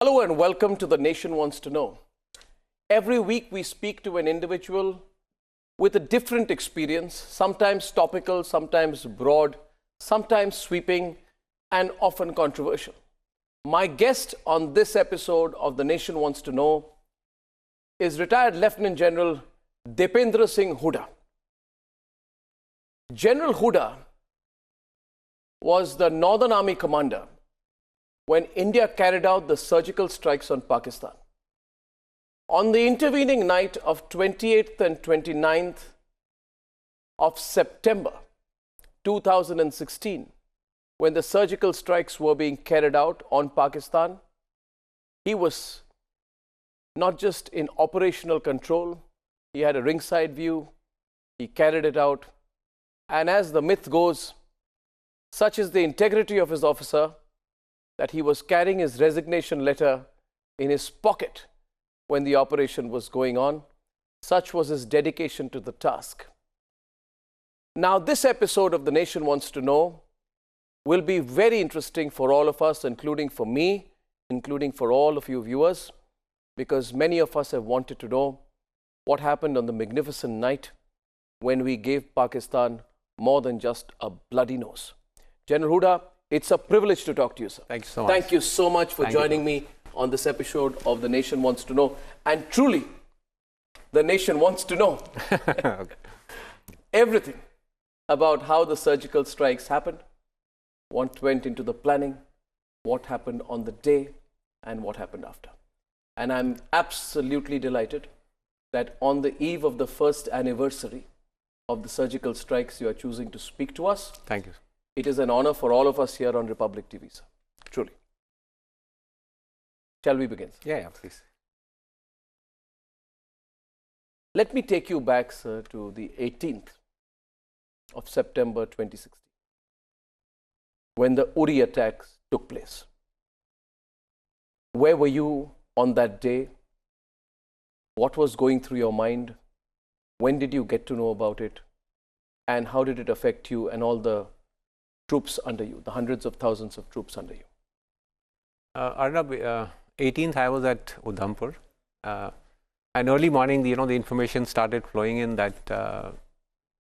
Hello and welcome to The Nation Wants to Know. Every week we speak to an individual with a different experience, sometimes topical, sometimes broad, sometimes sweeping, and often controversial. My guest on this episode of The Nation Wants to Know is retired Lieutenant General Dipendra Singh Hooda. General Hooda was the Northern Army commander when India carried out the surgical strikes on Pakistan. On the intervening night of 28th and 29th of September 2016, when the surgical strikes were being carried out on Pakistan, he was not just in operational control, he had a ringside view, he carried it out, and as the myth goes, such is the integrity of his officer that he was carrying his resignation letter in his pocket when the operation was going on. Such was his dedication to the task. Now, this episode of The Nation Wants to Know will be very interesting for all of us, including for me, including for all of you viewers, because many of us have wanted to know what happened on the magnificent night when we gave Pakistan more than just a bloody nose. General Hooda, it's a privilege to talk to you, sir. Thank you so much. Thank you so much for joining me on this episode of The Nation Wants to Know. And truly, the nation wants to know everything about how the surgical strikes happened, what went into the planning, what happened on the day, and what happened after. And I'm absolutely delighted that on the eve of the first anniversary of the surgical strikes, you are choosing to speak to us. Thank you. It is an honor for all of us here on Republic TV, sir. Truly. Shall we begin, sir? Yeah, please. Let me take you back, sir, to the 18th of September 2016, when the Uri attacks took place. Where were you on that day? What was going through your mind? When did you get to know about it? And how did it affect you and all the troops under you, the hundreds of thousands of troops under you? Arnab, 18th I was at Udhampur. And early morning, the information started flowing in that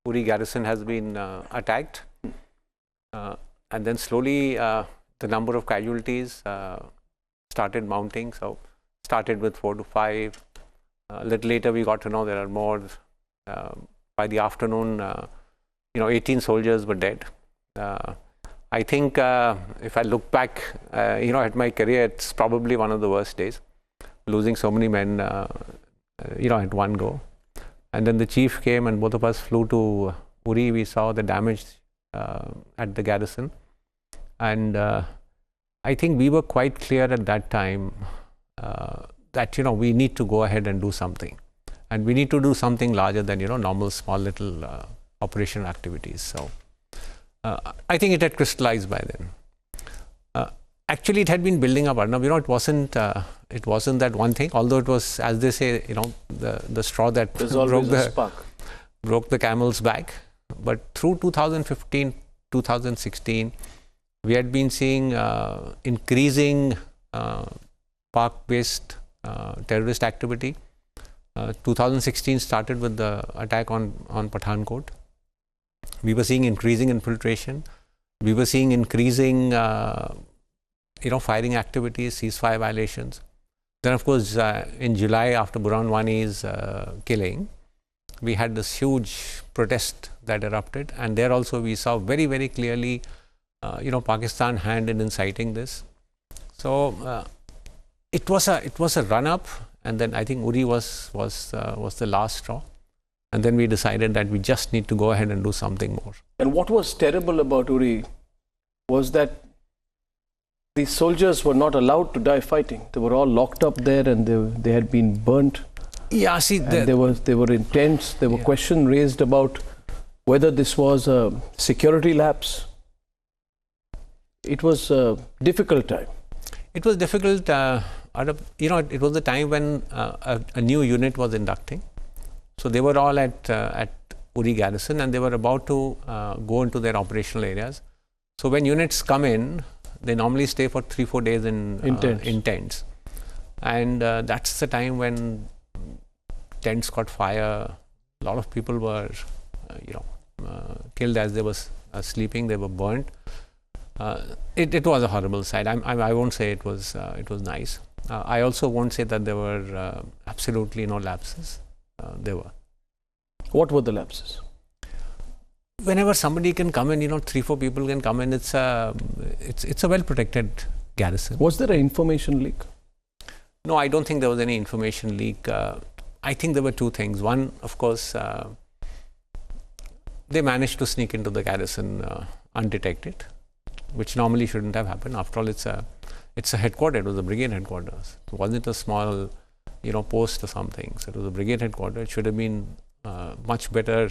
Uri garrison has been attacked. And then slowly the number of casualties started mounting. So started with 4 to 5. A little later we got to know there are more. By the afternoon, 18 soldiers were dead. I think if I look back, at my career, it's probably one of the worst days, losing so many men, at one go. And then the chief came and both of us flew to Uri. We saw the damage at the garrison. And I think we were quite clear at that time that, we need to go ahead and do something. And we need to do something larger than, normal small little operational activities. So I think it had crystallized by then. Actually, it had been building up. Arnab, it wasn't that one thing. Although it was, as they say, the straw that broke the camel's back. But through 2015, 2016, we had been seeing increasing park-based terrorist activity. 2016 started with the attack on Pathankot. We were seeing increasing infiltration. We were seeing increasing, firing activities, ceasefire violations. Then, of course, in July, after Burhan Wani's killing, we had this huge protest that erupted. And there also we saw very, very clearly, Pakistan hand in inciting this. So it was a run-up. And then I think Uri was the last straw. And then we decided that we just need to go ahead and do something more. And what was terrible about Uri was that the soldiers were not allowed to die fighting. They were all locked up there and they had been burnt. Yeah, see, they were intense. There were questions raised about whether this was a security lapse. It was a difficult time. It was difficult. It was the time when a new unit was inducting. So they were all at Uri garrison and they were about to go into their operational areas. So when units come in, they normally stay for 3-4 days in tents. And that's the time when tents caught fire. A lot of people were, killed as they were sleeping. They were burnt. It was a horrible sight. I won't say it was nice. I also won't say that there were absolutely no lapses. There were. What were the lapses? Whenever somebody can come in, 3-4 people can come in. It's a well protected garrison. Was there an information leak? No, I don't think there was any information leak. I think there were two things. One, of course, they managed to sneak into the garrison undetected, which normally shouldn't have happened. After all, it's a headquarters. It was a brigade headquarters. It wasn't a small, post or something. So it was a brigade headquarters. It should have been much better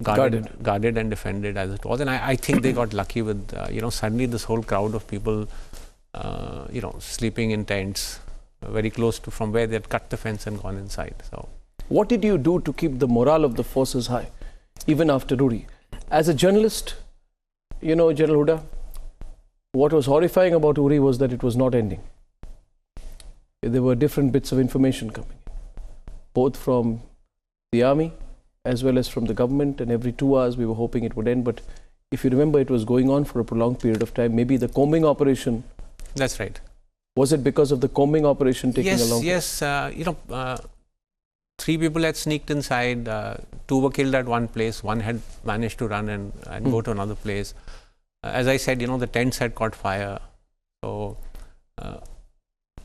guarded and defended as it was. And I think they got lucky with, suddenly this whole crowd of people, sleeping in tents very close to from where they had cut the fence and gone inside. So, what did you do to keep the morale of the forces high, even after Uri? As a journalist, General Hooda, what was horrifying about Uri was that it was not ending. There were different bits of information coming, both from the army as well as from the government, and every 2 hours we were hoping it would end. But if you remember, it was going on for a prolonged period of time. Maybe the combing operation. That's right. Was it because of the combing operation taking a long time? Yes, 3 people had sneaked inside, 2 were killed at one place, 1 had managed to run and go to another place. As I said, the tents had caught fire. So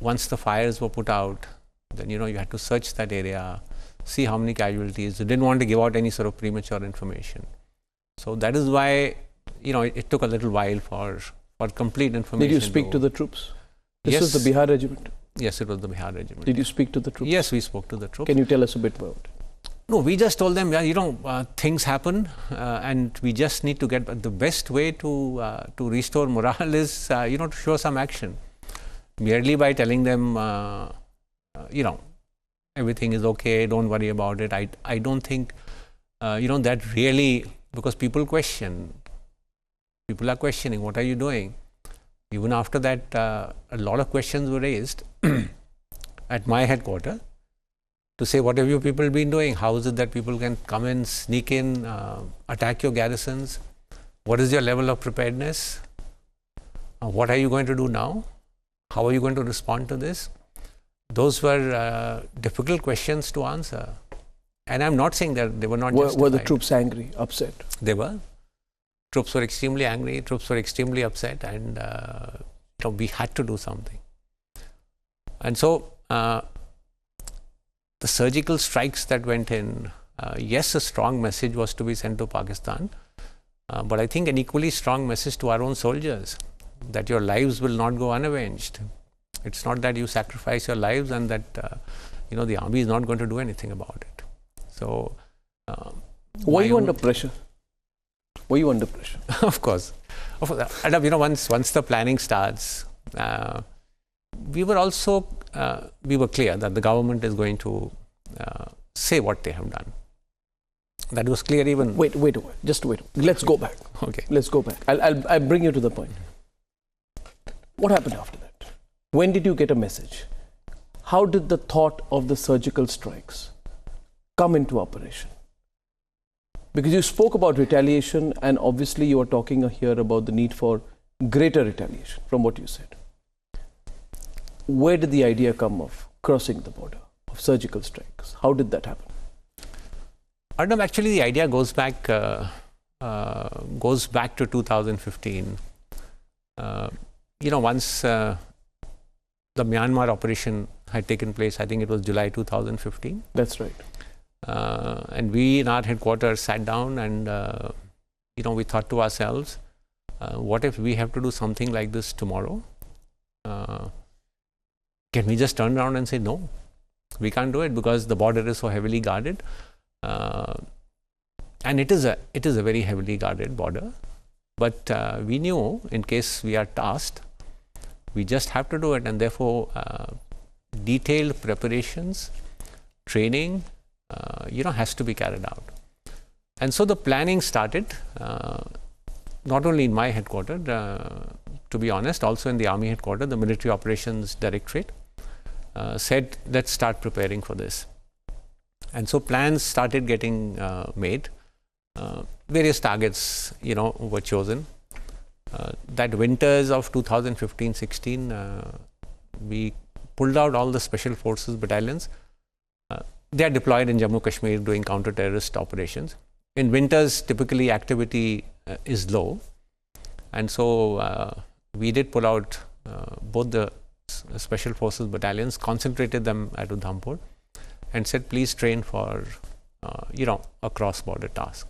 once the fires were put out, then, you had to search that area, see how many casualties. You didn't want to give out any sort of premature information. So that is why, it took a little while for complete information. Did you speak to the troops? This was the Bihar regiment? Yes, it was the Bihar regiment. Did you speak to the troops? Yes, we spoke to the troops. Can you tell us a bit about it? No, we just told them, things happen and we just need to get, the best way to restore morale is, to show some action. Merely by telling them, everything is okay, don't worry about it. I don't think, that really, because people are questioning, what are you doing? Even after that, a lot of questions were raised at my headquarters to say, what have you people been doing? How is it that people can come in, sneak in, attack your garrisons? What is your level of preparedness? What are you going to do now? How are you going to respond to this? Those were difficult questions to answer. And I'm not saying that they were not justified. Were the troops angry, upset? They were. Troops were extremely angry, troops were extremely upset, and we had to do something. And so the surgical strikes that went in, yes, a strong message was to be sent to Pakistan, but I think an equally strong message to our own soldiers, that your lives will not go unavenged. It's not that you sacrifice your lives and that the army is not going to do anything about it. So, were you under pressure? Were you under pressure? Of course. And once the planning starts, we were also we were clear that the government is going to say what they have done. That was clear even. Wait. Just wait. Let's go back. Okay. Let's go back. I'll bring you to the point. What happened after that? When did you get a message? How did the thought of the surgical strikes come into operation? Because you spoke about retaliation, and obviously you are talking here about the need for greater retaliation from what you said. Where did the idea come of crossing the border, of surgical strikes? How did that happen? Arnab, actually the idea goes back to 2015. Once the Myanmar operation had taken place, I think it was July 2015. That's right. And we in our headquarters sat down and, we thought to ourselves, what if we have to do something like this tomorrow? Can we just turn around and say, no, we can't do it because the border is so heavily guarded. And it is a very heavily guarded border. But we knew in case we are tasked, we just have to do it. And therefore, detailed preparations, training, has to be carried out. And so the planning started, not only in my headquarters, to be honest, also in the Army headquarters, the Military Operations Directorate. said, let's start preparing for this. And so plans started getting made. Various targets, were chosen. That winters of 2015-16, we pulled out all the special forces battalions. They are deployed in Jammu Kashmir doing counter-terrorist operations. In winters, typically activity is low. And so we did pull out both the special forces battalions, concentrated them at Udhampur, and said, please train for, a cross-border task.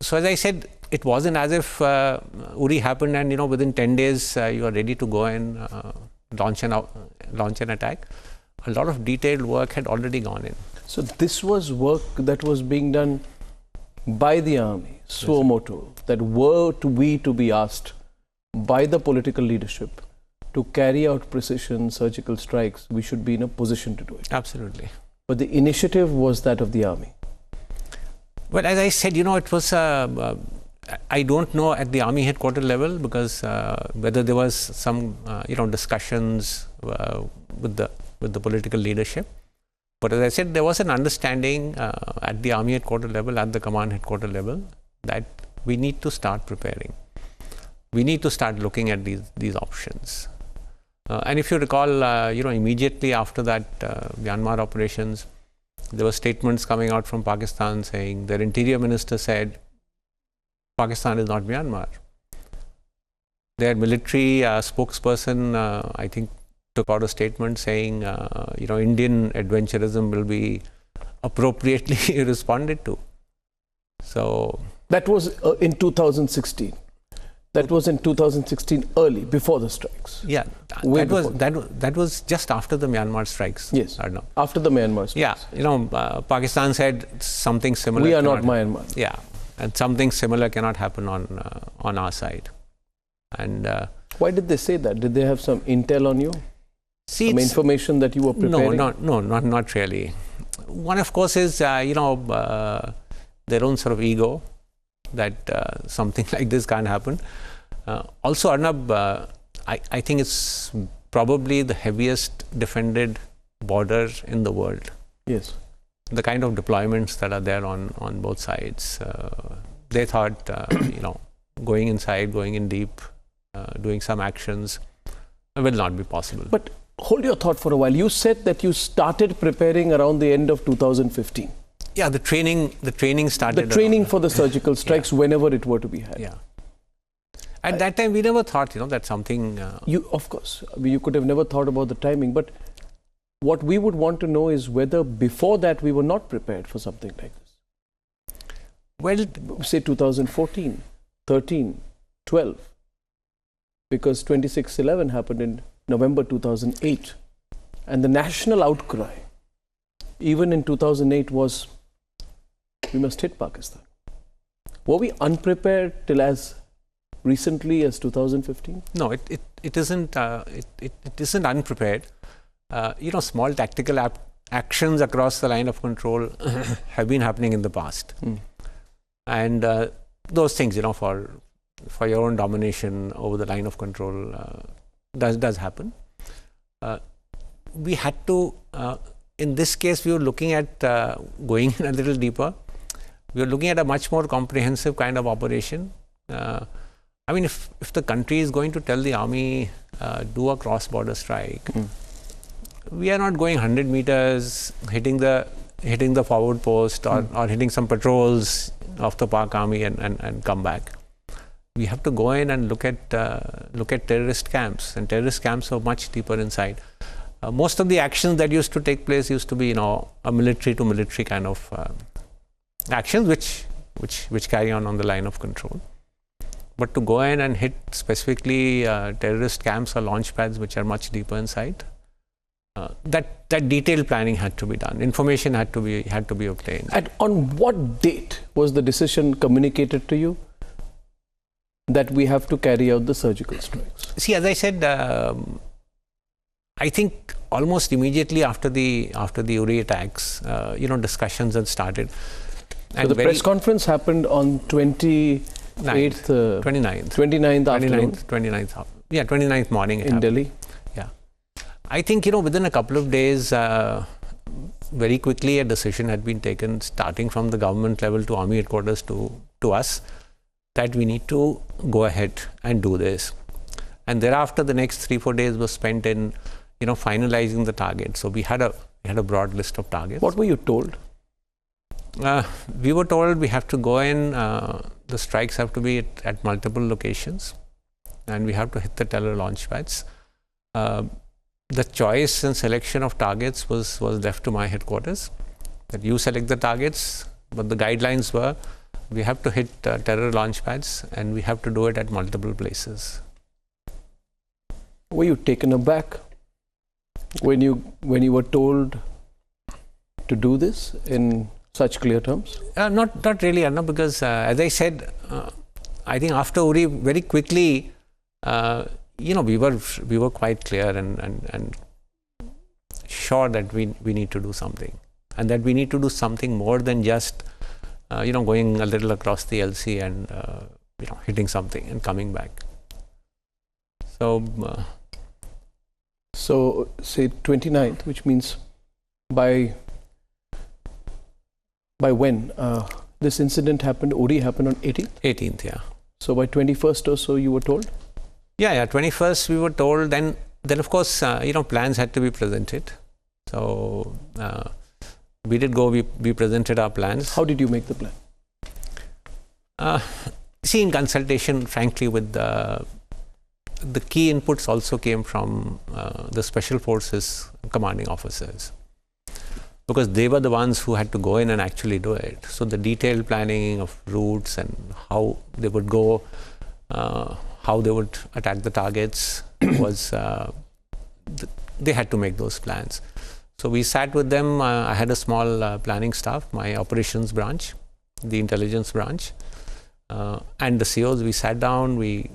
So as I said, it wasn't as if Uri happened and, within 10 days, you are ready to go and launch an attack. A lot of detailed work had already gone in. So this was work that was being done by the army, suo motu, that were we to be asked by the political leadership to carry out precision surgical strikes, we should be in a position to do it. Absolutely. But the initiative was that of the army. Well, as I said, it was, I don't know at the army headquarters level, because whether there was some, discussions with the political leadership. But as I said, there was an understanding at the army headquarters level, at the command headquarters level, that we need to start preparing. We need to start looking at these options. And if you recall, immediately after that Myanmar operations, there were statements coming out from Pakistan saying their interior minister said, Pakistan is not Myanmar. Their military spokesperson, I think, took out a statement saying, Indian adventurism will be appropriately responded to. So that was in 2016. That was in 2016, early, before the strikes. Yeah, that was just after the Myanmar strikes. Yes, Arnab. After the Myanmar strikes. Yeah, Pakistan said something similar. We are not Myanmar. Yeah, and something similar cannot happen on our side. And why did they say that? Did they have some intel on you? See, some information that you were preparing? No, not really. One, of course, is their own sort of ego, that something like this can't happen. Also, Arnab, I think it's probably the heaviest defended border in the world. Yes. The kind of deployments that are there on both sides. They thought, going inside, going in deep, doing some actions will not be possible. But hold your thought for a while. You said that you started preparing around the end of 2015. Yeah, the training started. The training for the surgical strikes, whenever it were to be had. Yeah. At that time, we never thought, that something. Of course, you could have never thought about the timing. But what we would want to know is whether before that we were not prepared for something like this. Well, say 2014, 13, 12, because 26/11 happened in November 2008, and the national outcry, even in 2008, was we must hit Pakistan. Were we unprepared till as recently as 2015? No, it isn't. It isn't unprepared. Small tactical actions across the line of control have been happening in the past, and those things, for your own domination over the line of control, does happen. We had to. In this case, we were looking at going in a little deeper. We were looking at a much more comprehensive kind of operation. I mean, if the country is going to tell the army, do a cross-border strike, we are not going 100 meters, hitting the forward post or hitting some patrols of the Pak army and come back. We have to go in and look at terrorist camps, and terrorist camps are much deeper inside. Most of the actions that used to take place used to be, a military to military kind of actions, which carry on the line of control. But to go in and hit specifically terrorist camps or launch pads, which are much deeper inside, that detailed planning had to be done. Information had to be obtained. And on what date was the decision communicated to you that we have to carry out the surgical strikes? See, as I said, I think almost immediately after the Uri attacks, discussions had started. And so the press conference happened on 29th afternoon. 29th morning. In Delhi. Yeah. I think, within a couple of days, very quickly a decision had been taken, starting from the government level to army headquarters to us, that we need to go ahead and do this. And thereafter, the next 3-4 days was spent in, finalizing the target. So we had a broad list of targets. What were you told? We were told we have to go in, the strikes have to be at multiple locations, and we have to hit the terror launch pads. The choice and selection of targets was left to my headquarters, that you select the targets, but the guidelines were we have to hit terror launch pads and we have to do it at multiple places. Were you taken aback when you were told to do this in such clear terms? Not really, Arnab, because as I said, I think after Uri, very quickly, we were quite clear and sure that we need to do something, and that we need to do something more than just going a little across the LC and hitting something and coming back. So say 29th, which means by when this incident happened? Uri happened on 18th. 18th, yeah. So by 21st or so, you were told. Yeah. 21st, we were told. Then of course, plans had to be presented. So we did go. We presented our plans. How did you make the plan? In consultation, frankly, with the key inputs also came from the special forces commanding officers, because they were the ones who had to go in and actually do it. So the detailed planning of routes and how they would go, how they would attack the targets was, they had to make those plans. So we sat with them. I had a small planning staff, my operations branch, the intelligence branch, and the COs. We sat down, we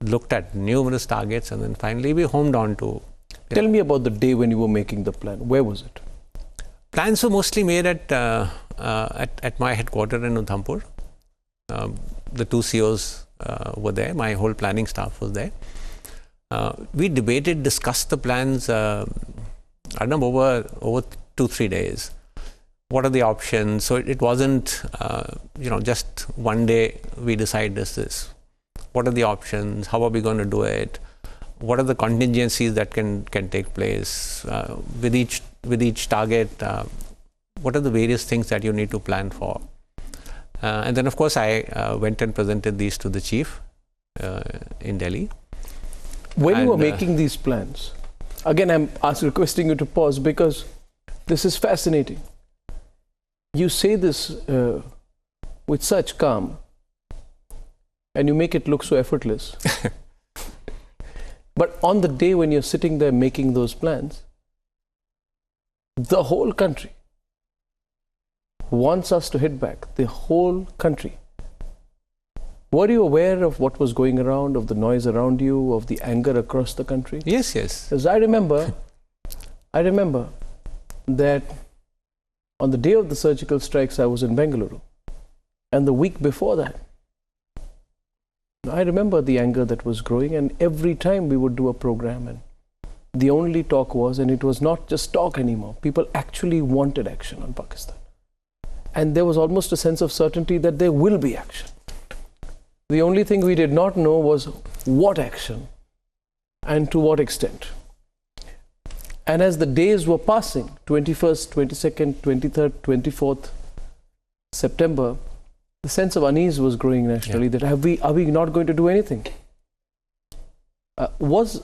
looked at numerous targets, and then finally we homed on to. Tell me about the day when you were making the plan. Where was it? Plans were mostly made at my headquarters in Udhampur. The two COs were there. My whole planning staff was there. We debated, discussed the plans over 2-3 days. What are the options? So it wasn't just one day we decide this. What are the options? How are we going to do it? What are the contingencies that can take place with each target? What are the various things that you need to plan for? And then, of course, I went and presented these to the chief in Delhi. When you were making these plans, again, I'm requesting you to pause because this is fascinating. You say this with such calm, and you make it look so effortless. But on the day when you're sitting there making those plans, the whole country wants us to hit back. The whole country. Were you aware of what was going around, of the noise around you, of the anger across the country? Yes. Because I remember that on the day of the surgical strikes, I was in Bengaluru. And the week before that, I remember the anger that was growing, and every time we would do a program, and the only talk was, and it was not just talk anymore, people actually wanted action on Pakistan. And there was almost a sense of certainty that there will be action. The only thing we did not know was what action and to what extent. And as the days were passing, 21st, 22nd, 23rd, 24th September, the sense of unease was growing nationally, that are we not going to do anything? Was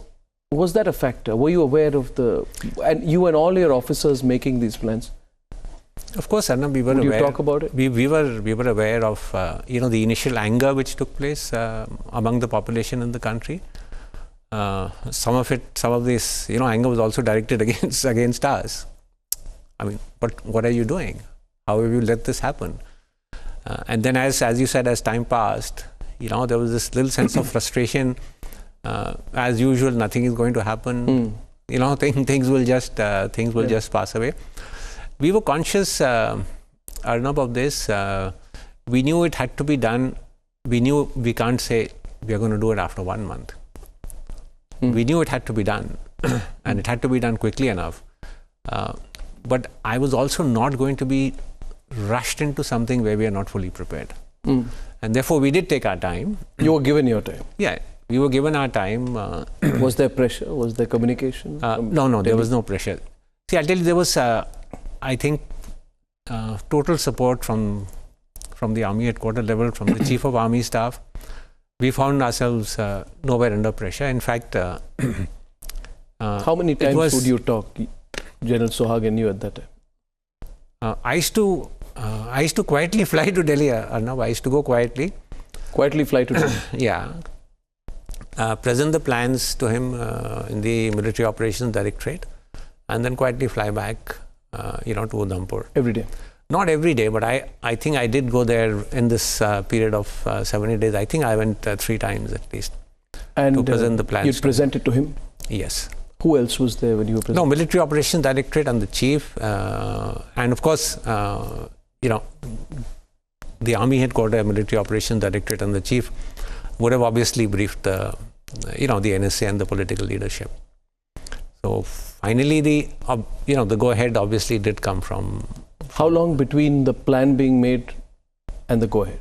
that a factor? Were you aware of and you and all your officers making these plans? Of course, Arnab, we were aware. Would you talk about it? We were aware of the initial anger which took place among the population in the country. Some of this anger was also directed against us. I mean, but what are you doing? How have you let this happen? And then, as you said, as time passed, there was this little sense of frustration. As usual, nothing is going to happen. Things will just pass away. We were conscious, Arnab, of this. We knew it had to be done. We knew we can't say we are going to do it after 1 month. We knew it had to be done. and it had to be done quickly enough. But I was also not going to be rushed into something where we are not fully prepared. And therefore, we did take our time. You were given your time? Yeah, we were given our time. Was there pressure? Was there communication? No, there was no pressure. See, I'll tell you, there was, I think, total support from the Army headquarters level, from the Chief of Army Staff. We found ourselves nowhere under pressure. In fact, how many times would you talk, General Sohag and you, at that time? I used to quietly fly to Delhi, Arnab. I used to go quietly. Quietly fly to Delhi? Yeah. Present the plans to him in the Military Operations Directorate, and then quietly fly back, to Udhampur. Every day? Not every day, but I think I did go there in this period of 70 days. I think I went 3 times at least to present the plans. You presented to him? Yes. Who else was there when you were presenting? No, Military Operations Directorate and the Chief, and of course, the Army Headquarters, Military Operations Directorate and the Chief would have obviously briefed the NSA and the political leadership. So finally, the go-ahead obviously did come from. How long between the plan being made and the go-ahead?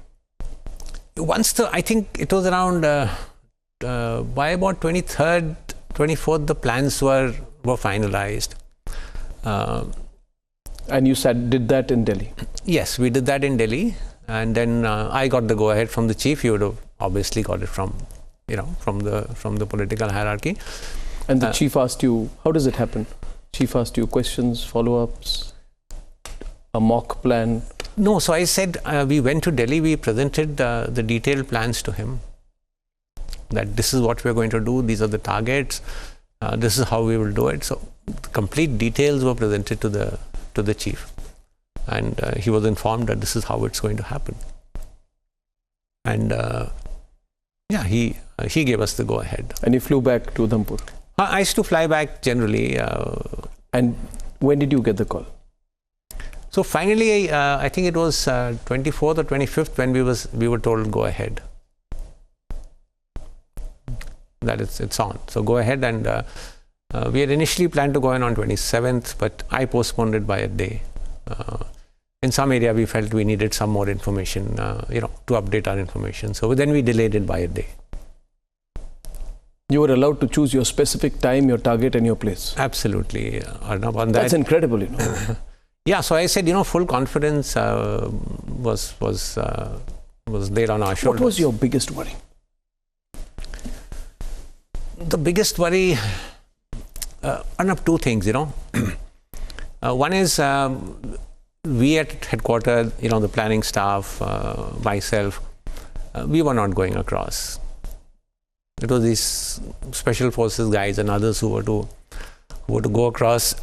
I think it was around by about 23rd, 24th, the plans were finalized. And you did that in Delhi? Yes, we did that in Delhi, and then I got the go-ahead from the Chief. You would have obviously got it from the political hierarchy. And the Chief asked you, how does it happen? Chief asked you questions, follow-ups, a mock plan? No, so I said we went to Delhi, we presented the detailed plans to him, that this is what we're going to do, these are the targets, this is how we will do it. So the complete details were presented to the Chief, and he was informed that this is how it's going to happen. And he gave us the go-ahead. And you flew back to Udhampur? I used to fly back generally. And when did you get the call? So finally, I think it was 24th or 25th when we were told go ahead. That it's on. So go ahead, and we had initially planned to go in on 27th, but I postponed it by a day. In some area, we felt we needed some more information, to update our information. So then we delayed it by a day. You were allowed to choose your specific time, your target, and your place. Absolutely, Arnab. On That's incredible, Yeah, so I said, full confidence was laid on our shoulders. What was your biggest worry? The biggest worry, Arnab, 2 things, One is we at headquarters, the planning staff, myself, we were not going across. It was these special forces guys and others who were to go across.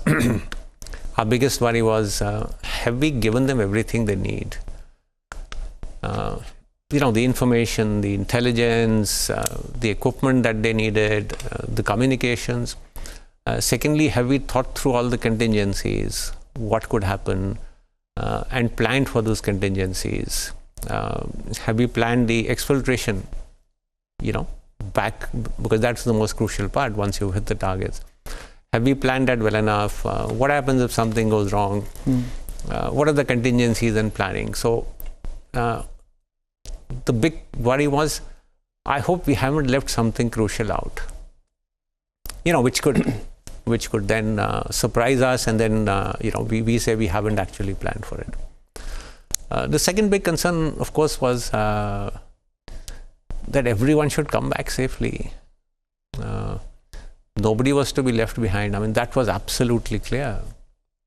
Our biggest worry was, have we given them everything they need? The information, the intelligence, the equipment that they needed, the communications. Secondly, have we thought through all the contingencies, what could happen, and planned for those contingencies? Have we planned the exfiltration, back, because that's the most crucial part once you hit the targets. Have we planned that well enough? What happens if something goes wrong? What are the contingencies and planning? So the big worry was, I hope we haven't left something crucial out, which could then surprise us, and then we say we haven't actually planned for it. The second big concern, of course, was that everyone should come back safely. Nobody was to be left behind. I mean, that was absolutely clear.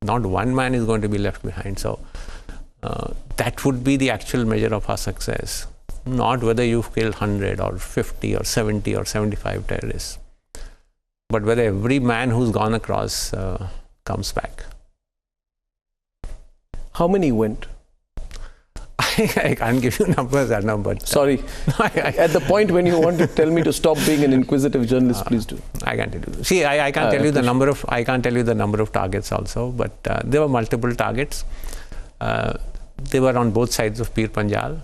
Not one man is going to be left behind. So that would be the actual measure of our success. Not whether you've killed 100 or 50 or 70 or 75 terrorists, but whether every man who's gone across comes back. How many went? I can't give you numbers, Arnab, but... Sorry. At the point when you want to tell me to stop being an inquisitive journalist, please do. I can't tell you. See, I can't tell you the number of... I can't tell you the number of targets also, but there were multiple targets. They were on both sides of Pir Panjal.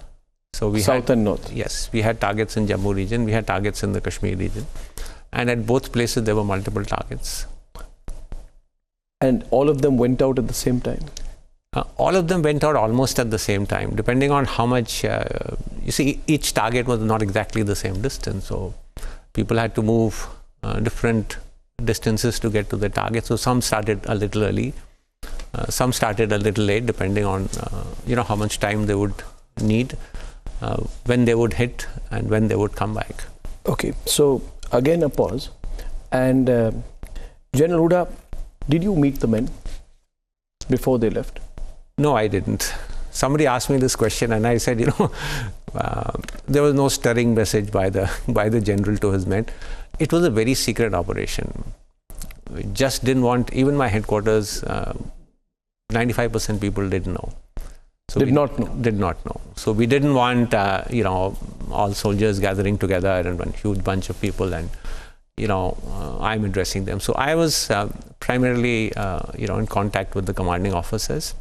So we South and North. Yes, we had targets in Jammu region. We had targets in the Kashmir region. And at both places, there were multiple targets. And all of them went out at the same time? All of them went out almost at the same time, depending on how much, you see, each target was not exactly the same distance. So people had to move different distances to get to the target. So some started a little early, some started a little late, depending on, how much time they would need, when they would hit and when they would come back. Okay, so again a pause. And General Hooda, did you meet the men before they left? No, I didn't. Somebody asked me this question, and I said, there was no stirring message by the general to his men. It was a very secret operation. We just didn't want, even my headquarters, 95% people didn't know. So Did not know. So we didn't want, all soldiers gathering together and one huge bunch of people, and I'm addressing them. So I was primarily, in contact with the commanding officers.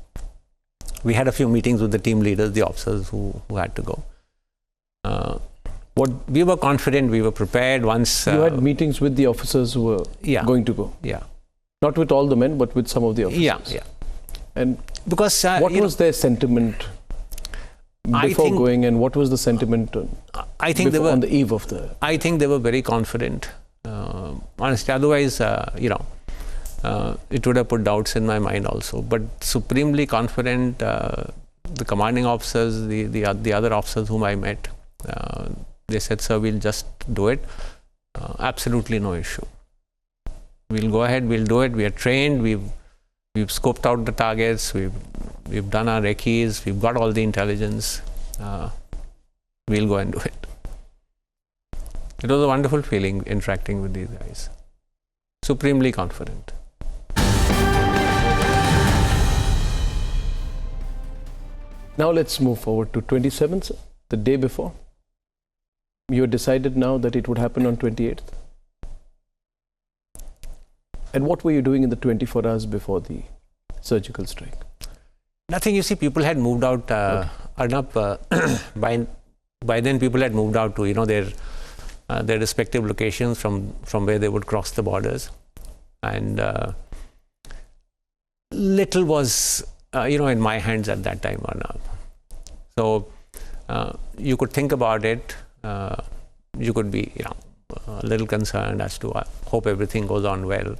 We had a few meetings with the team leaders, the officers who had to go. We were confident, we were prepared. Once you had meetings with the officers who were going to go. Yeah. Not with all the men, but with some of the officers. Yeah. And because what was their sentiment before going, and what was the sentiment on the eve of the? I think they were very confident. Honestly, otherwise, it would have put doubts in my mind also. But supremely confident, the commanding officers, the other officers whom I met, they said, "Sir, we'll just do it. Absolutely no issue. We'll go ahead. We'll do it. We are trained. We've scoped out the targets. We've done our recce's. We've got all the intelligence. We'll go and do it." It was a wonderful feeling interacting with these guys. Supremely confident. Now let's move forward to 27th, the day before. You decided now that it would happen on 28th. And what were you doing in the 24 hours before the surgical strike? Nothing. You see, people had moved out. Arnab, by then, people had moved out to their respective locations from where they would cross the borders, and little was in my hands at that time, Arnab. So you could think about it. You could be a little concerned as to hope everything goes on well.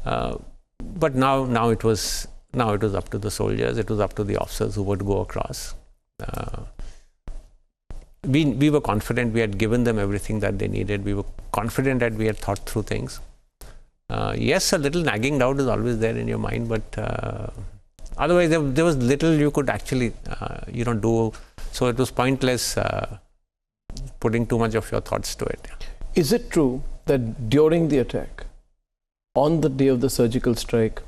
But now it was up to the soldiers. It was up to the officers who would go across. We were confident. We had given them everything that they needed. We were confident that we had thought through things. Yes, a little nagging doubt is always there in your mind, but otherwise there was little you could actually do. So it was pointless putting too much of your thoughts to it. Is it true that during the attack, on the day of the surgical strike,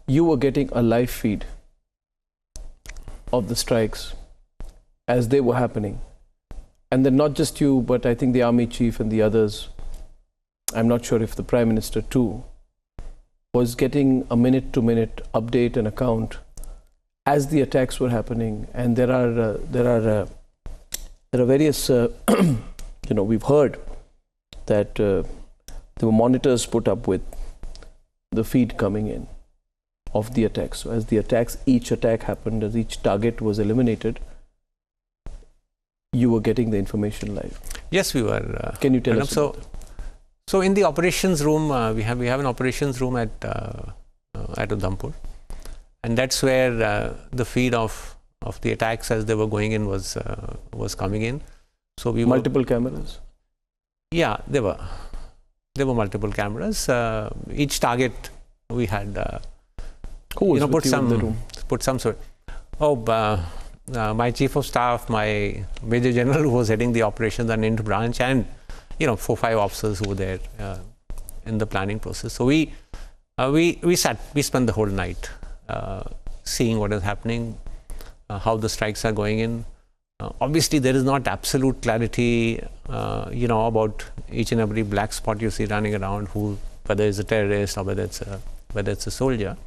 you were getting a live feed of the strikes as they were happening? And then not just you, but I think the army chief and the others, I'm not sure if the Prime Minister too, was getting a minute-to-minute update and account as the attacks were happening. And there are various, we've heard that there were monitors put up with the feed coming in of the attacks. So as each attack happened, as each target was eliminated, you were getting the information live. Yes, we were. Can you tell us? So in the operations room, we have an operations room at Udhampur, and that's where the feed of the attacks as they were going in was coming in. So we multiple cameras. Yeah, there were multiple cameras. Each target we had. Who was with you in the room? Put some sort. My chief of staff, my major general who was heading the operations and Ind branch, and 4-5 officers who were there in the planning process. So we spent the whole night seeing what is happening, how the strikes are going in. Obviously, there is not absolute clarity, about each and every black spot you see running around, whether it's a terrorist or whether it's a soldier.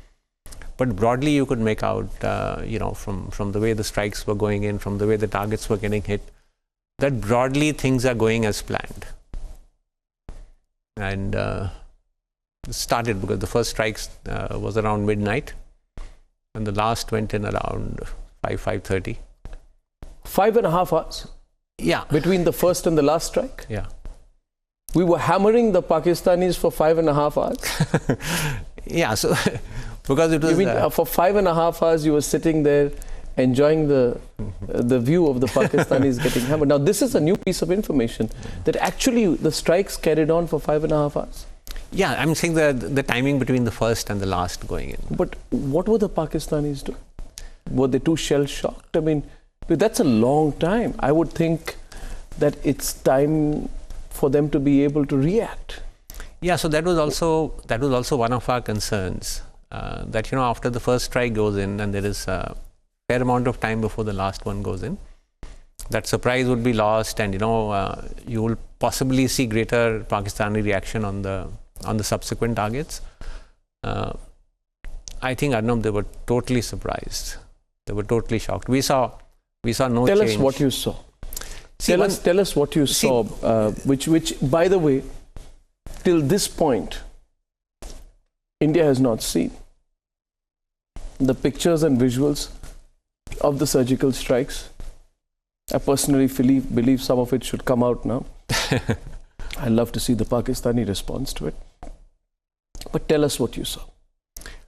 But broadly, you could make out, from the way the strikes were going in, from the way the targets were getting hit, that broadly things are going as planned. and started because the first strikes was around midnight, and the last went in around 5:30. 5.5 hours Yeah. between the first and the last strike. Yeah. We were hammering the Pakistanis for 5.5 hours. Yeah. So because it was. You mean for 5.5 hours you were sitting there enjoying the view of the Pakistanis getting hammered. Now this is a new piece of information that actually the strikes carried on for 5.5 hours. Yeah, I'm saying the timing between the first and the last going in. But what were the Pakistanis doing? Were they too shell shocked? I mean, that's a long time. I would think that it's time for them to be able to react. Yeah, so that was also one of our concerns, that after the first strike goes in and there is a fair amount of time before the last one goes in, that surprise would be lost, and you will possibly see greater Pakistani reaction on the subsequent targets. I think, Arnab, they were totally surprised. They were totally shocked. We saw no change. Tell us what you saw. Tell us what you saw, which, by the way, till this point, India has not seen. The pictures and visuals of the surgical strikes, I personally believe some of it should come out now. I'd love to see the Pakistani response to it. But tell us what you saw.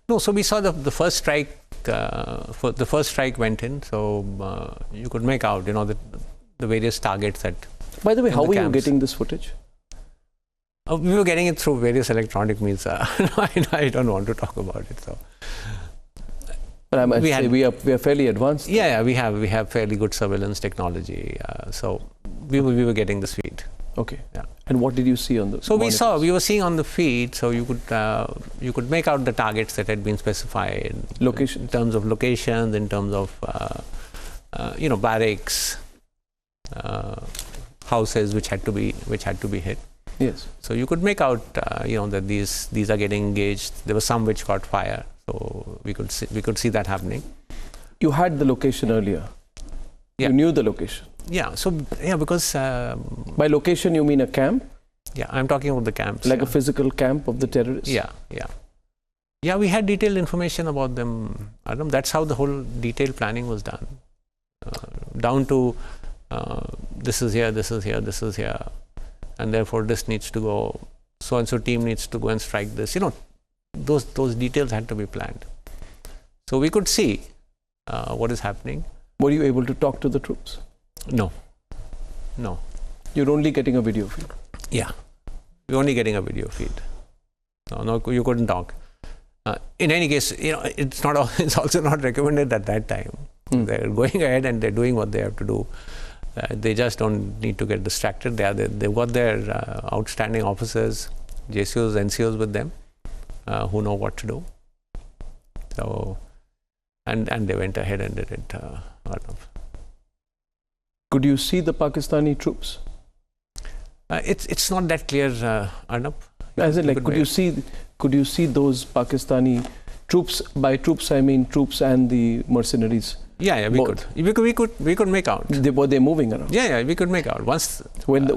No, so we saw the first strike. The first strike went in, so you could make out, the various targets that. By the way, how were you getting this footage? We were getting it through various electronic means. I don't want to talk about it. So. But I must say we are fairly advanced. Yeah, we have fairly good surveillance technology. So we were getting this feed. Okay. Yeah. And what did you see on the? So we were seeing on the feed. So you could make out the targets that had been specified. Location. In terms of locations, in terms of barracks, houses which had to be hit. Yes. So you could make out that these are getting engaged. There were some which caught fire. So we could see that happening. You had the location earlier. Yeah. You knew the location. Yeah. So because by location you mean a camp? Yeah, I'm talking about the camps. Like a physical camp of the terrorists? Yeah. We had detailed information about them. That's how the whole detailed planning was done. Down to this is here, this is here, this is here, and therefore this needs to go. So and so team needs to go and strike this. Those details had to be planned. So we could see what is happening. Were you able to talk to the troops? No. You're only getting a video feed? Yeah. You're only getting a video feed. No, you couldn't talk. In any case, it's also not recommended at that time. They're going ahead and they're doing what they have to do. They just don't need to get distracted. They've got their outstanding officers, JCOs, NCOs with them, who know what to do. So, and they went ahead and did it. Could you see the Pakistani troops? It's not that clear, Arnab. As in, like, could you see those Pakistani troops? By troops, I mean troops and the mercenaries. Yeah, we could make out. Were they moving around? Yeah, we could make out.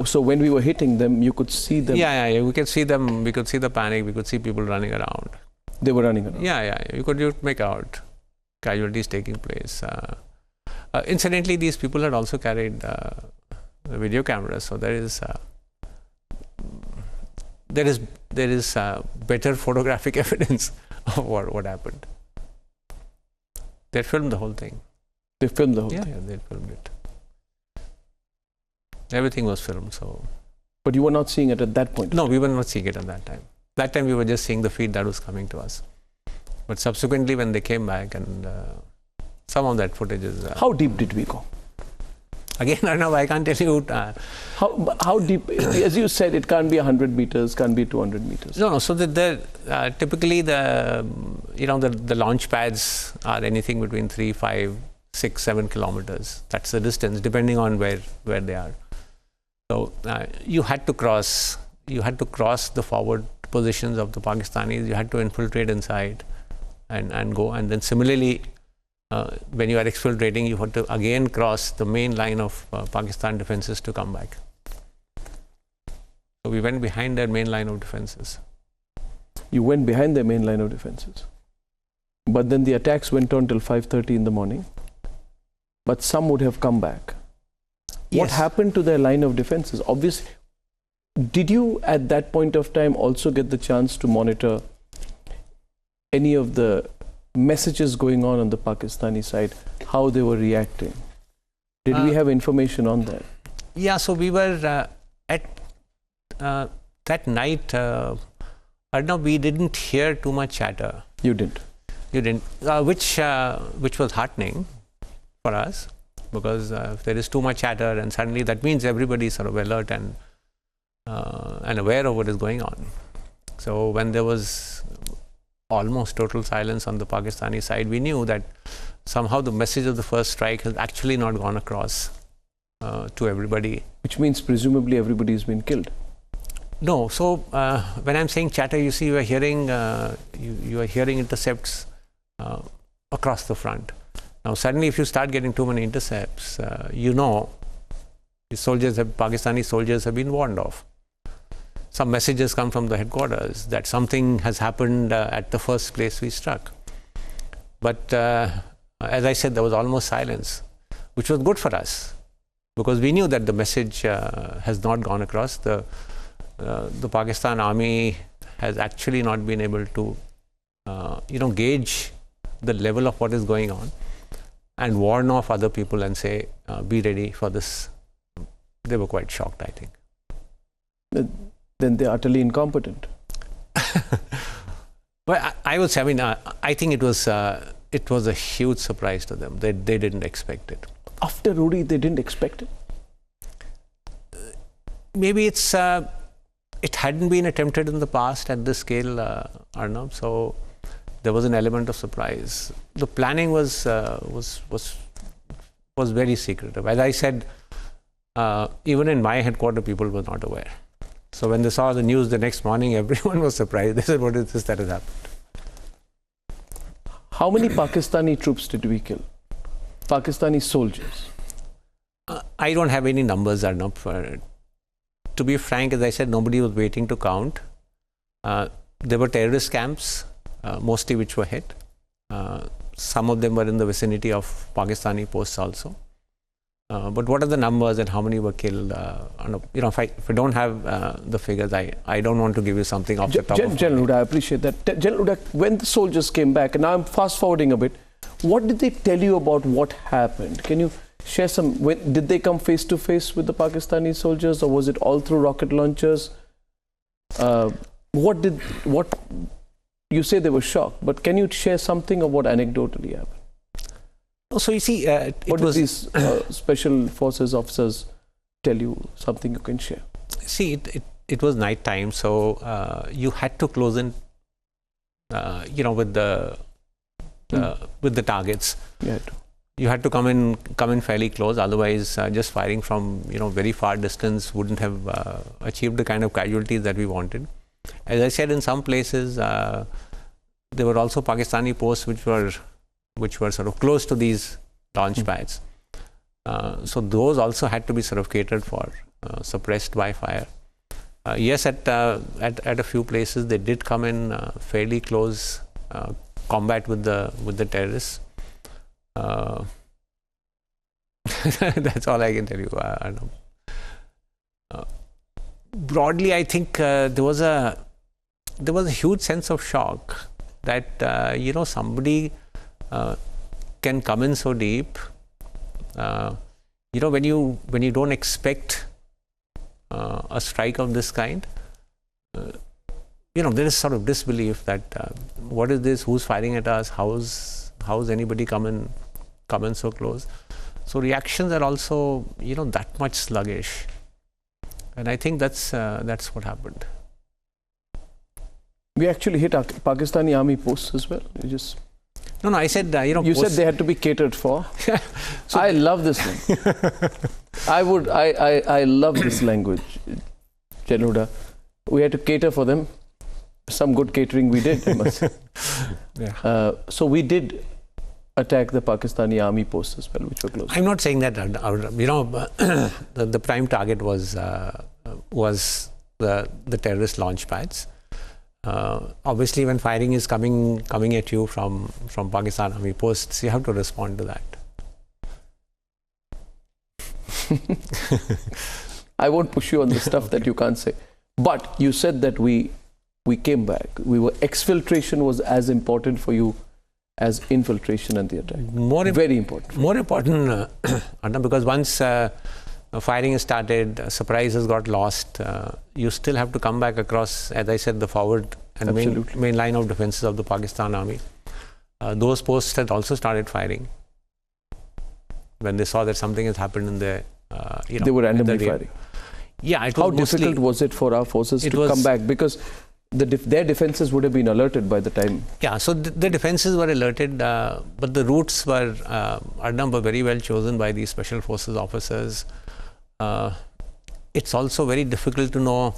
So when we were hitting them, you could see them. Yeah, we could see them. We could see the panic. We could see people running around. They were running around. Yeah, you could make out casualties taking place. Incidentally, these people had also carried video cameras, so there is better photographic evidence of what happened. They filmed the whole thing. They filmed the whole thing? Yeah, they filmed it. Everything was filmed. So, but you were not seeing it at that point? No, we were not seeing it at that time. That time we were just seeing the feed that was coming to us. But subsequently, when they came back, and some of that footage is... How deep did we go? Again, Arnab, I can't tell you... How deep? As you said, it can't be 100 meters, can't be 200 meters. No. So typically the launch pads are anything between 3, 5, 6, 7 kilometers. That's the distance, depending on where they are. So you had to cross the forward positions of the Pakistanis. You had to infiltrate inside and go. And then similarly, when you are exfiltrating, you have to again cross the main line of Pakistan defenses to come back. So we went behind their main line of defenses. You went behind their main line of defenses. But then the attacks went on till 5:30 in the morning. But some would have come back. What Yes. happened to their line of defenses? Obviously, did you at that point of time also get the chance to monitor any of the messages going on the Pakistani side, how they were reacting? Did we have information on that? Yeah, so we were at that night, Arnab, we didn't hear too much chatter. You didn't. You didn't, which was heartening for us, because if there is too much chatter, and suddenly that means everybody is sort of alert and aware of what is going on. So when there was almost total silence on the Pakistani side, we knew that somehow the message of the first strike has actually not gone across to everybody. Which means presumably everybody has been killed. No, so when I'm saying chatter, you see, you are hearing intercepts across the front. Now, suddenly, if you start getting too many intercepts, the Pakistani soldiers have been warned off. Some messages come from the headquarters that something has happened at the first place we struck. But as I said, there was almost silence, which was good for us, because we knew that the message has not gone across. The Pakistan army has actually not been able to, gauge the level of what is going on and warn off other people and say, be ready for this. They were quite shocked, I think. Then they're utterly incompetent. Well, I would say, I think it was a huge surprise to them. They didn't expect it. After Uri, they didn't expect it? Maybe it hadn't been attempted in the past at this scale, Arnab, so there was an element of surprise. The planning was very secretive. As I said, even in my headquarters, people were not aware. So when they saw the news the next morning, everyone was surprised. They said, what is this that has happened? How many Pakistani troops did we kill? Pakistani soldiers? I don't have any numbers, Arnab, for it. To be frank, as I said, nobody was waiting to count. There were terrorist camps, mostly which were hit. Some of them were in the vicinity of Pakistani posts also. But what are the numbers and how many were killed? If I don't have the figures, I don't want to give you something off the top of my head. General Hooda, I appreciate that. General Hooda, when the soldiers came back, and now I'm fast forwarding a bit, what did they tell you about what happened? Can you share some? Did they come face to face with the Pakistani soldiers, or was it all through rocket launchers? What you say they were shocked, but can you share something of what anecdotally happened? So you see, what did these special forces officers tell you? Something you can share? See, it was night time, so you had to close in, with the targets. You had to come in fairly close. Otherwise, just firing from very far distance wouldn't have achieved the kind of casualties that we wanted. As I said, in some places there were also Pakistani posts which were sort of close to these launch pads. So those also had to be sort of catered for, suppressed by fire. Yes, at a few places they did come in fairly close combat with the terrorists. That's all I can tell you. Broadly, I think there was a huge sense of shock that somebody can come in so deep. When you don't expect a strike of this kind, there is sort of disbelief that what is this? Who's firing at us? How's anybody come in so close? So reactions are also that much sluggish, and I think that's what happened. We actually hit Pakistani army posts as well. No, I said you said they had to be catered for. So I love this thing. I love this language, General Hooda. We had to cater for them. Some good catering we did, I must say. Yeah. So we did attack the Pakistani army posts as well, which were close. I'm not saying that. The prime target was the terrorist launch pads. Obviously, when firing is coming at you from Pakistan Army posts, you have to respond to that. I won't push you on the stuff that you can't say. But you said that we came back. Exfiltration was as important for you as infiltration and the attack. Very important. More important, because once firing is started, surprises got lost. You still have to come back across, as I said, the forward and main line of defenses of the Pakistan Army. Those posts had also started firing when they saw that something has happened in the, they were randomly firing. Yeah, it was How difficult was it for our forces to come back? Because their defenses would have been alerted by the time. Yeah, so the defenses were alerted, but the routes were, Arnab, were very well chosen by these special forces officers. It's also very difficult to know,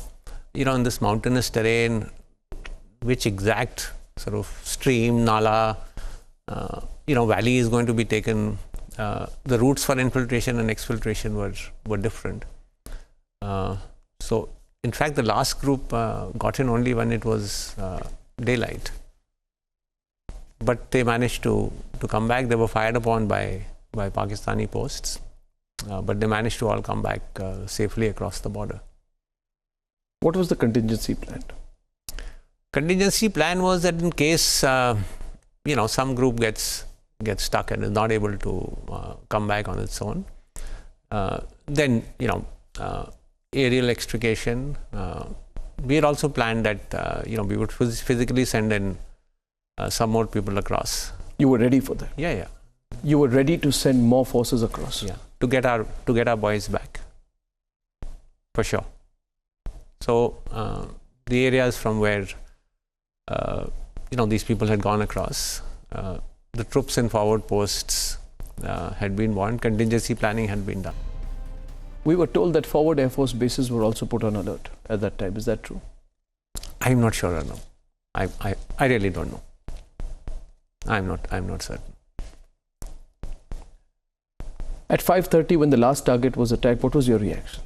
in this mountainous terrain, which exact sort of stream, nala, valley is going to be taken. The routes for infiltration and exfiltration were different. So, in fact, the last group got in only when it was daylight. But they managed to come back. They were fired upon by Pakistani posts. But they managed to all come back safely across the border. What was the contingency plan? Contingency plan was that in case, some group gets stuck and is not able to come back on its own, then, aerial extrication. We had also planned that, we would physically send in some more people across. You were ready for that? Yeah. You were ready to send more forces across? Yeah, to get our boys back, for sure. So the areas from where these people had gone across, the troops in forward posts had been warned. Contingency planning had been done. We were told that forward Air Force bases were also put on alert at that time. Is that true? I'm not sure, Arnab. I really don't know. I'm not certain. At 5:30, when the last target was attacked, what was your reaction?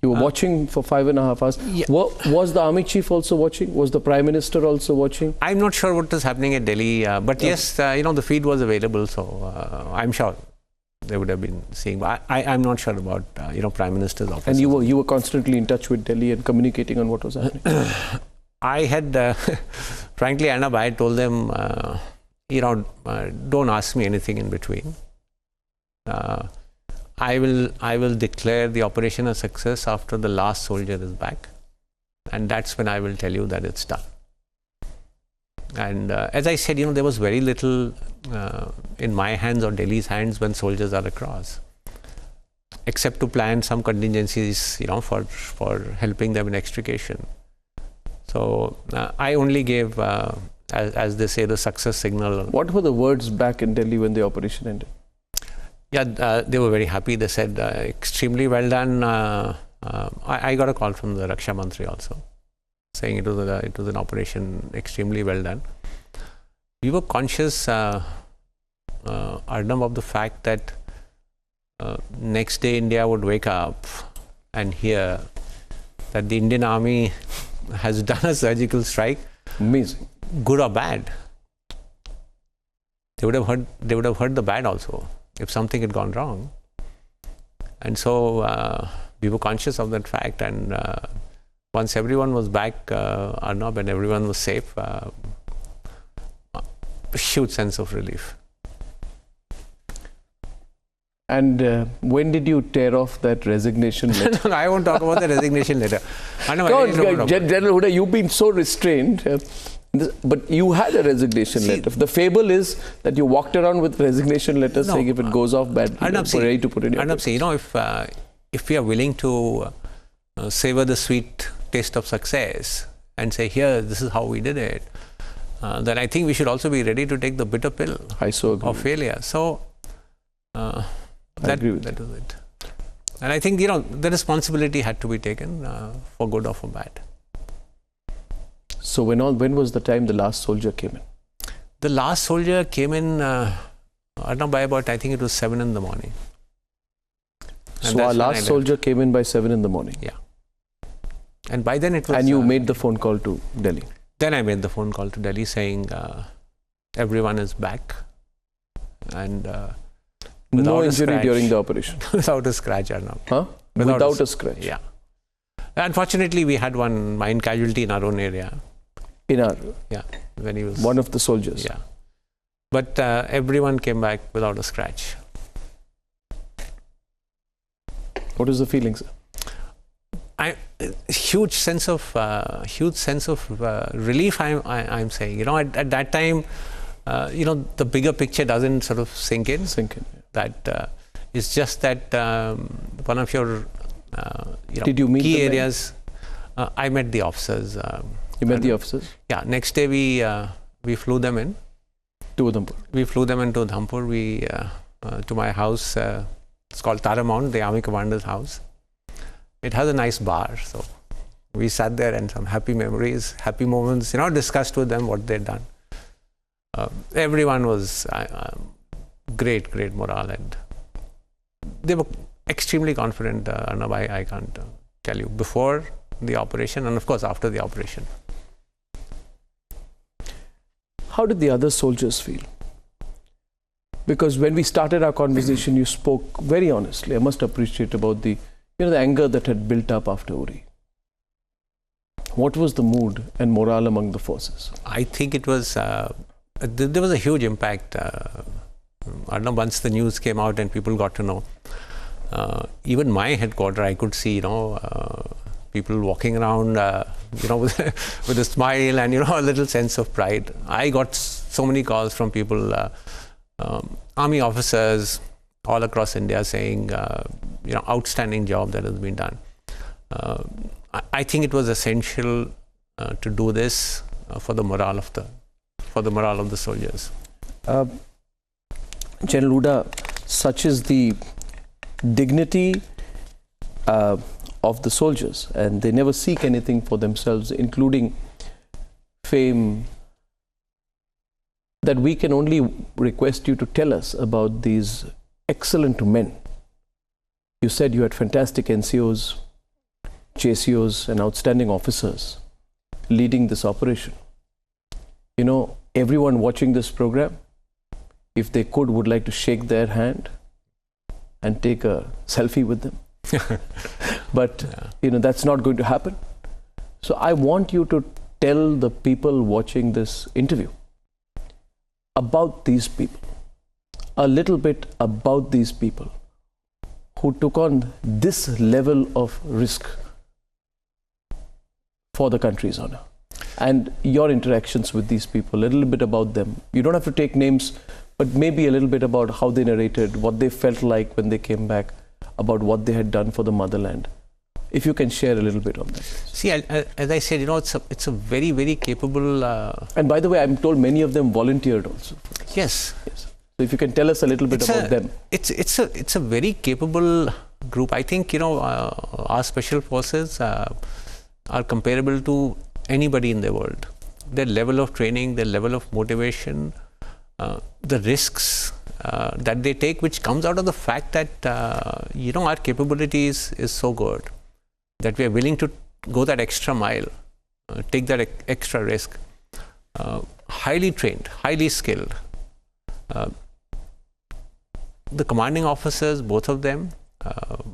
You were watching for 5.5 hours. Yeah. Was the army chief also watching? Was the prime minister also watching? I'm not sure what was happening at Delhi, but yes, the feed was available, so I'm sure they would have been seeing. But I'm not sure about prime minister's office. And you were constantly in touch with Delhi and communicating on what was happening. I had, frankly, Arnab, I told them, don't ask me anything in between. I will declare the operation a success after the last soldier is back, and that's when I will tell you that it's done. And as I said, there was very little in my hands or Delhi's hands when soldiers are across, except to plan some contingencies, for helping them in extrication. So I only gave, as they say, the success signal. What were the words back in Delhi when the operation ended? Yeah, they were very happy. They said, extremely well done. I got a call from the Raksha Mantri also, saying it was an operation extremely well done. We were conscious, Arnab, of the fact that next day India would wake up and hear that the Indian Army has done a surgical strike. Amazing. Good or bad. They would have heard the bad also, if something had gone wrong. And so we were conscious of that fact, and once everyone was back, Arnab, and everyone was safe, a huge sense of relief. And when did you tear off that resignation letter? I won't talk about the resignation letter. General Hooda, you've been so restrained. But you had a resignation letter. The fable is that you walked around with resignation letters saying if it goes off badly, you're ready to put in your Arnab, if we are willing to savor the sweet taste of success and say, here, this is how we did it, then I think we should also be ready to take the bitter pill of failure. So that was it. And I think, the responsibility had to be taken for good or for bad. So when was the time the last soldier came in? The last soldier came in by about, I think it was 7 in the morning. And so our last soldier came in by 7 in the morning? Yeah. And by then it was... And you made the phone call to Delhi? Then I made the phone call to Delhi saying everyone is back. And no injury during the operation? Without a scratch, Arnab. Huh? Without a scratch? Yeah. Unfortunately, we had one mine casualty in our own area. Yeah, when he was... One of the soldiers? Yeah. But everyone came back without a scratch. What is the feeling, sir? Huge sense of relief. I'm saying, at that time, the bigger picture doesn't sort of sink in. That it's just that one of your Did you meet key areas. I met the officers. You met the officers? Yeah. Next day we flew them in to Udhampur. We flew them into Udhampur. We to my house. It's called Taramount, the army commander's house. It has a nice bar, so we sat there and some happy memories, happy moments. Discussed with them what they'd done. Everyone was great morale, and they were extremely confident. Arnab, I can't tell you, before the operation and of course after the operation. How did the other soldiers feel? Because when we started our conversation, you spoke very honestly. I must appreciate about the anger that had built up after Uri. What was the mood and morale among the forces? I think it was, there was a huge impact. Arnab, once the news came out and people got to know, even my headquarters, I could see, people walking around, with a smile and, a little sense of pride. I got so many calls from people, army officers all across India saying, outstanding job that has been done. I think it was essential to do this for the morale of the soldiers. General Hooda, such is the dignity of the soldiers, and they never seek anything for themselves, including fame, that we can only request you to tell us about these excellent men. You said you had fantastic NCOs, JCOs, and outstanding officers leading this operation. Everyone watching this program, if they could, would like to shake their hand and take a selfie with them. But, that's not going to happen. So I want you to tell the people watching this interview about these people, a little bit about these people who took on this level of risk for the country's honor, and your interactions with these people, a little bit about them. You don't have to take names, but maybe a little bit about how they narrated, what they felt like when they came back, about what they had done for the motherland. If you can share a little bit on that. See, as I said, it's a very, very capable... And by the way, I'm told many of them volunteered also. Yes. So if you can tell us a little bit about them. It's a very capable group. I think, our special forces are comparable to anybody in the world. Their level of training, their level of motivation, the risks that they take, which comes out of the fact that, our capabilities is so good that we are willing to go that extra mile, take that extra risk. Highly trained, highly skilled. The commanding officers, both of them,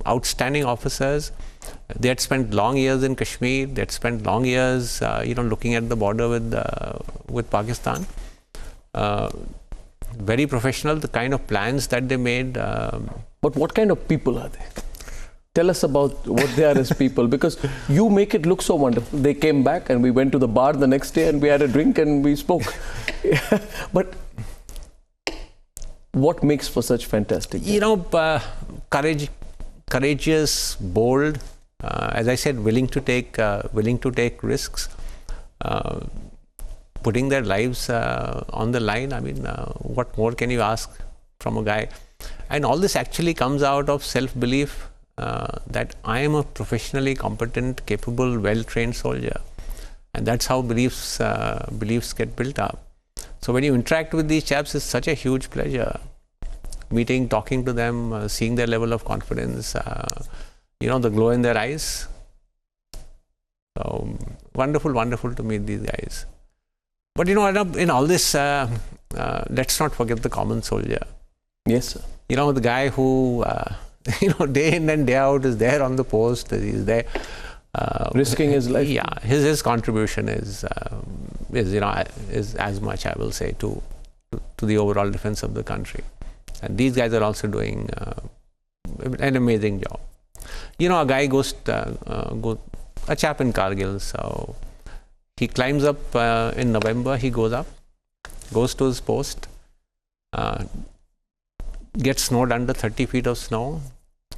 outstanding officers. They had spent long years in Kashmir. They had spent long years, looking at the border with Pakistan. Very professional, the kind of plans that they made. But what kind of people are they? Tell us about what they are as people, because you make it look so wonderful. They came back and we went to the bar the next day and we had a drink and we spoke. But what makes for such fantastic? Courageous, bold. As I said, willing to take risks. Putting their lives on the line. I mean, what more can you ask from a guy? And all this actually comes out of self-belief that I am a professionally competent, capable, well-trained soldier. And that's how beliefs get built up. So when you interact with these chaps, it's such a huge pleasure. Meeting, talking to them, seeing their level of confidence, the glow in their eyes. So wonderful, wonderful to meet these guys. But you know, Arnab, in all this, let's not forget the common soldier. Yes, sir. You know, the guy who, you know, day in and day out is there on the post. He's there. Risking his life. Yeah, his contribution is you know, is as much, I will say, to the overall defense of the country. And these guys are also doing an amazing job. You know, a guy goes, a chap in Kargil, so he climbs up in November, he goes up, goes to his post, gets snowed under 30 feet of snow.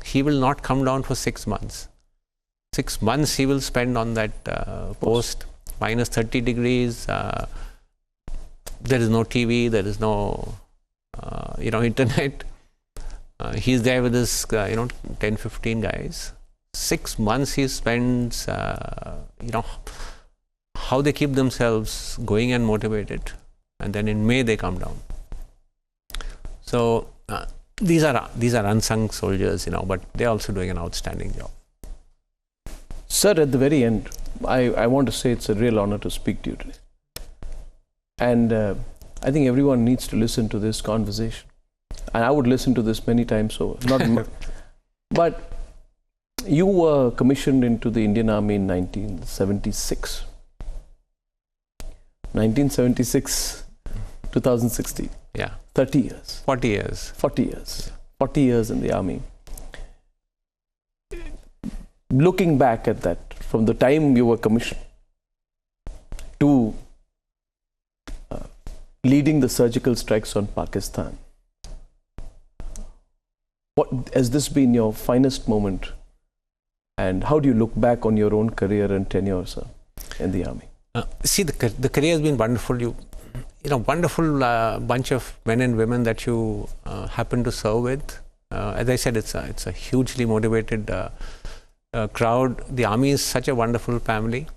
He will not come down for 6 months. 6 months he will spend on that post, minus 30 degrees. There is no TV, there is no, you know, internet. He's there with his, you know, 10, 15 guys. 6 months he spends, you know, how they keep themselves going and motivated. And then in May they come down. So these are unsung soldiers, you know, but they're also doing an outstanding job. Sir, at the very end, I want to say it's a real honor to speak to you today. And I think everyone needs to listen to this conversation. And I would listen to this many times over. But you were commissioned into the Indian Army in 1976. 1976, 2016. Yeah. 30 years. 40 years. 40 years. 40 years in the Army. Looking back at that, from the time you were commissioned to leading the surgical strikes on Pakistan, what has this been your finest moment? And how do you look back on your own career and tenure, sir, in the Army? See, the career has been wonderful. You know, wonderful bunch of men and women that you happen to serve with. As I said, it's a hugely motivated crowd. The Army is such a wonderful family.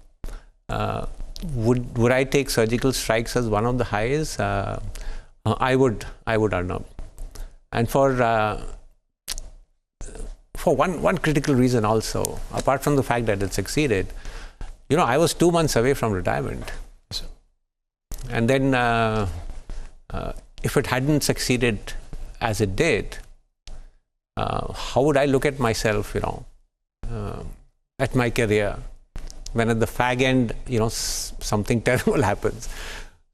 Would I take surgical strikes as one of the highs? I would, Arnab. And for one critical reason also, apart from the fact that it succeeded, you know, I was 2 months away from retirement. And then if it hadn't succeeded as it did, how would I look at myself, you know, at my career, when at the fag end, you know, something terrible happens.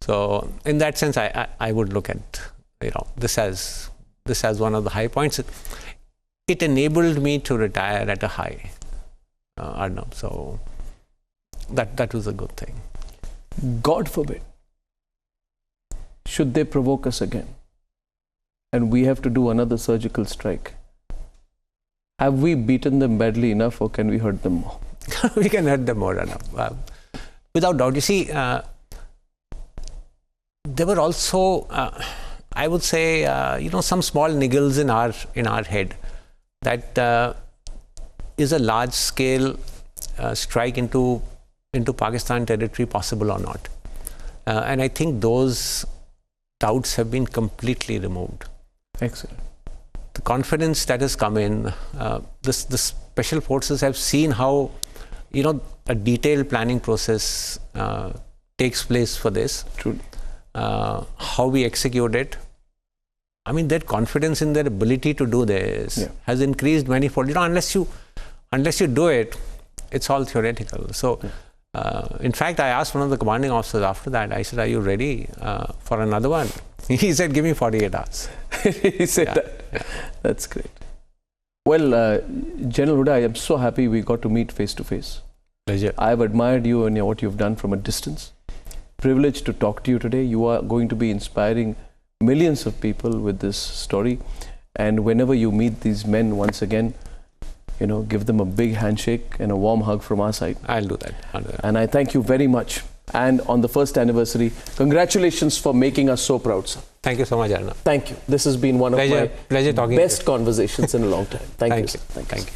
So in that sense, I would look at, you know, this as one of the high points. It enabled me to retire at a high, Arnab. So that was a good thing. God forbid, should they provoke us again and we have to do another surgical strike, have we beaten them badly enough, or can we hurt them more? We can hurt them more, Arnab. Without doubt. You see, there were also, I would say, you know, some small niggles in our head that is a large-scale strike into Pakistan territory possible or not? And I think those doubts have been completely removed. Excellent. The confidence that has come in, the special forces have seen how, you know, a detailed planning process takes place for this. True. How we execute it. I mean, their confidence in their ability to do this has increased manifold. You know, unless you do it, it's all theoretical. So, in fact, I asked one of the commanding officers after that, I said, are you ready for another one? He said, give me 48 hours. He said that. Yeah. That's great. Well, General Hooda, I am so happy we got to meet face to face. Pleasure. I've admired you and what you've done from a distance. Privileged to talk to you today. You are going to be inspiring millions of people with this story. And whenever you meet these men once again, you know, give them a big handshake and a warm hug from our side. I'll do that. And I thank you very much. And on the first anniversary, congratulations for making us so proud, sir. Thank you so much, Arnab. Thank you. This has been one of my pleasure talking best conversations in a long time. Thank you. Thank you.